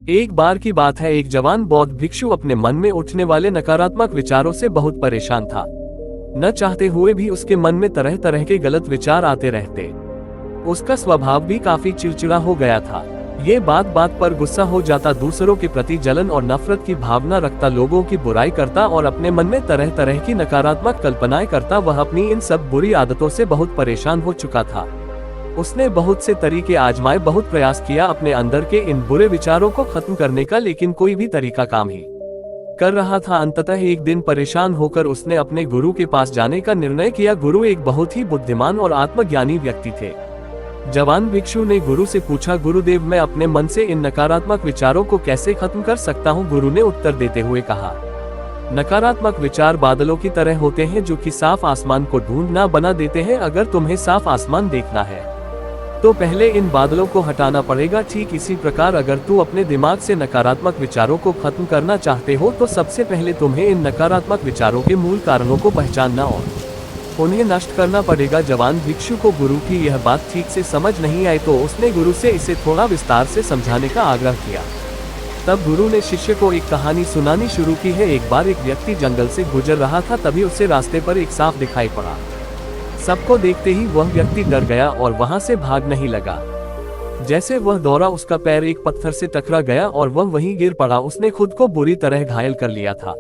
एक बार की बात है, एक जवान बौद्ध भिक्षु अपने मन में उठने वाले नकारात्मक विचारों से बहुत परेशान था। न चाहते हुए भी उसके मन में तरह तरह के गलत विचार आते रहते। उसका स्वभाव भी काफी चिड़चिड़ा हो गया था। ये बात बात पर गुस्सा हो जाता, दूसरों के प्रति जलन और नफरत की भावना रखता, लोगों की बुराई करता और अपने मन में तरह तरह की नकारात्मक कल्पनाएं करता। वह अपनी इन सब बुरी आदतों से बहुत परेशान हो चुका था। उसने बहुत से तरीके आजमाए, बहुत प्रयास किया अपने अंदर के इन बुरे विचारों को खत्म करने का, लेकिन कोई भी तरीका काम ही कर रहा था। अंततः एक दिन परेशान होकर उसने अपने गुरु के पास जाने का निर्णय किया। गुरु एक बहुत ही बुद्धिमान और आत्मज्ञानी व्यक्ति थे। जवान भिक्षु ने गुरु से पूछा, गुरुदेव, मैं अपने मन से इन नकारात्मक विचारों को कैसे खत्म कर सकता हूँ? गुरु ने उत्तर देते हुए कहा, नकारात्मक विचार बादलों की तरह होते हैं जो कि साफ आसमान को ढूंढना बना देते हैं। अगर तुम्हें साफ आसमान देखना है तो पहले इन बादलों को हटाना पड़ेगा। ठीक इसी प्रकार अगर तू अपने दिमाग से नकारात्मक विचारों को खत्म करना चाहते हो तो सबसे पहले तुम्हें इन नकारात्मक विचारों के मूल कारणों को पहचानना और उन्हें नष्ट करना पड़ेगा। जवान भिक्षु को गुरु की यह बात ठीक से समझ नहीं आई तो उसने गुरु से इसे थोड़ा विस्तार से समझाने का आग्रह किया। तब गुरु ने शिष्य को एक कहानी सुनानी शुरू की है। एक बार एक व्यक्ति जंगल से गुजर रहा था, तभी उसे रास्ते पर एक सांप दिखाई पड़ा। सबको देखते ही वह व्यक्ति डर गया और वहां से भागने ही लगा। जैसे वह दौड़ा, उसका पैर एक पत्थर से टकरा गया और वह वहीं गिर पड़ा। उसने खुद को बुरी तरह घायल कर लिया था।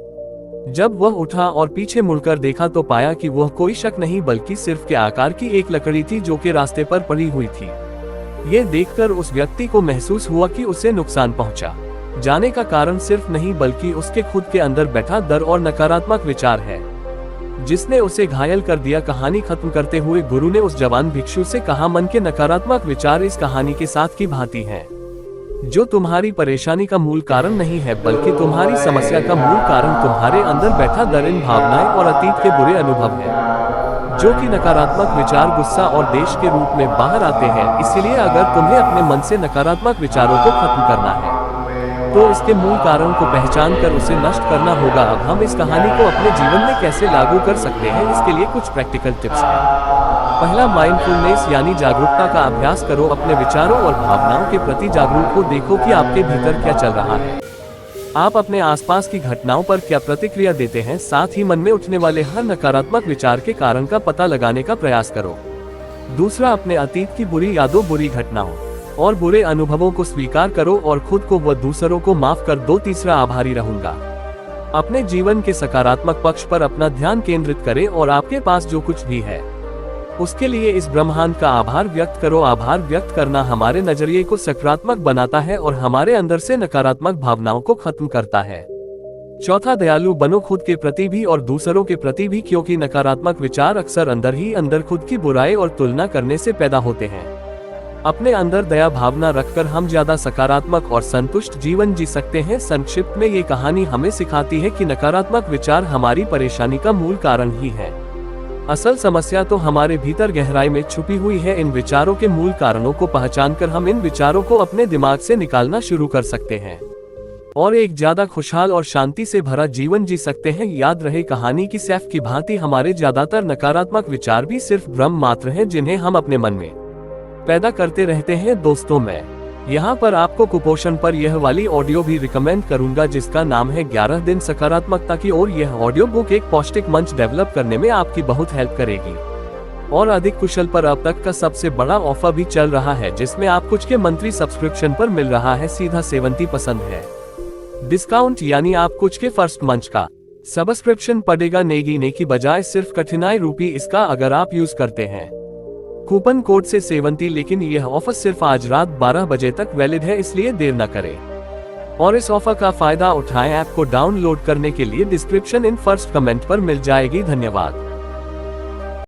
जब वह उठा और पीछे मुड़कर देखा तो पाया कि वह कोई शक नहीं बल्कि सिर्फ के आकार की एक लकड़ी थी जो कि रास्ते पर पड़ी हुई थी। ये देखकर उस व्यक्ति को महसूस हुआ कि उसे नुकसान पहुंचा। जाने का कारण सिर्फ नहीं बल्कि उसके खुद के अंदर बैठा डर और नकारात्मक विचार है जिसने उसे घायल कर दिया। कहानी खत्म करते हुए गुरु ने उस जवान भिक्षु से कहा, मन के नकारात्मक विचार इस कहानी के साथ की भांति हैं, जो तुम्हारी परेशानी का मूल कारण नहीं है बल्कि तुम्हारी समस्या का मूल कारण तुम्हारे अंदर बैठा डर, इन भावनाएं और अतीत के बुरे अनुभव हैं, जो कि नकारात्मक विचार, गुस्सा और देश के रूप में बाहर आते हैं। इसलिए अगर तुम्हें अपने मन से नकारात्मक विचारों को खत्म करना है तो इसके मूल कारण को पहचान कर उसे नष्ट करना होगा। अब हम इस कहानी को अपने जीवन में कैसे लागू कर सकते हैं, इसके लिए कुछ प्रैक्टिकल टिप्स हैं। पहला, माइंडफुलनेस यानी जागरूकता का अभ्यास करो। अपने विचारों और भावनाओं के प्रति जागरूक हो, देखो कि आपके भीतर क्या चल रहा है। आप अपने आसपास की घटनाओं पर क्या प्रतिक्रिया देते हैं। साथ ही मन में उठने वाले हर नकारात्मक विचार के कारण का पता लगाने का प्रयास करो। दूसरा, अपने अतीत की बुरी यादों, बुरी घटनाओं और बुरे अनुभवों को स्वीकार करो और खुद को व दूसरों को माफ कर दो। तीसरा, आभारी रहूंगा। अपने जीवन के सकारात्मक पक्ष पर अपना ध्यान केंद्रित करें और आपके पास जो कुछ भी है उसके लिए इस ब्रह्मांड का आभार व्यक्त करो। आभार व्यक्त करना हमारे नजरिए को सकारात्मक बनाता है और हमारे अंदर से नकारात्मक भावनाओं को खत्म करता है। चौथा, दयालु बनो, खुद के प्रति भी और दूसरों के प्रति भी, क्योंकि नकारात्मक विचार अक्सर अंदर ही अंदर खुद की बुराई और तुलना करने से पैदा होते हैं। अपने अंदर दया भावना रखकर हम ज्यादा सकारात्मक और संतुष्ट जीवन जी सकते हैं। संक्षिप्त में ये कहानी हमें सिखाती है कि नकारात्मक विचार हमारी परेशानी का मूल कारण ही है। असल समस्या तो हमारे भीतर गहराई में छुपी हुई है। इन विचारों के मूल कारणों को पहचानकर हम इन विचारों को अपने दिमाग से निकालना शुरू कर सकते हैं और एक ज्यादा खुशहाल और शांति से भरा जीवन जी सकते हैं। याद रहे, कहानी की सैफ की भांति हमारे ज्यादातर नकारात्मक विचार भी सिर्फ भ्रम मात्र हैं जिन्हें हम अपने मन में पैदा करते रहते हैं। दोस्तों, मैं यहाँ पर आपको कुपोषण पर यह वाली ऑडियो भी रिकमेंड करूंगा जिसका नाम है 11 दिन सकारात्मकता की ओर। यह ऑडियो बुक एक पौष्टिक मंच डेवलप करने में आपकी बहुत हेल्प करेगी और अधिक कुशल पर अब तक का सबसे बड़ा ऑफर भी चल रहा है जिसमें आप कुछ के मंथली सब्सक्रिप्शन पर मिल रहा है सीधा 70% है डिस्काउंट, यानी आप कुछ के फर्स्ट मंच का सब्सक्रिप्शन पड़ेगा नेगीने की बजाय सिर्फ ₹89 इसका अगर आप यूज करते हैं कूपन कोड से 70। लेकिन यह ऑफर सिर्फ आज रात 12 बजे तक वैलिड है, इसलिए देर न करें और इस ऑफर का फायदा उठाएं। ऐप को डाउनलोड करने के लिए डिस्क्रिप्शन इन फर्स्ट कमेंट पर मिल जाएगी। धन्यवाद।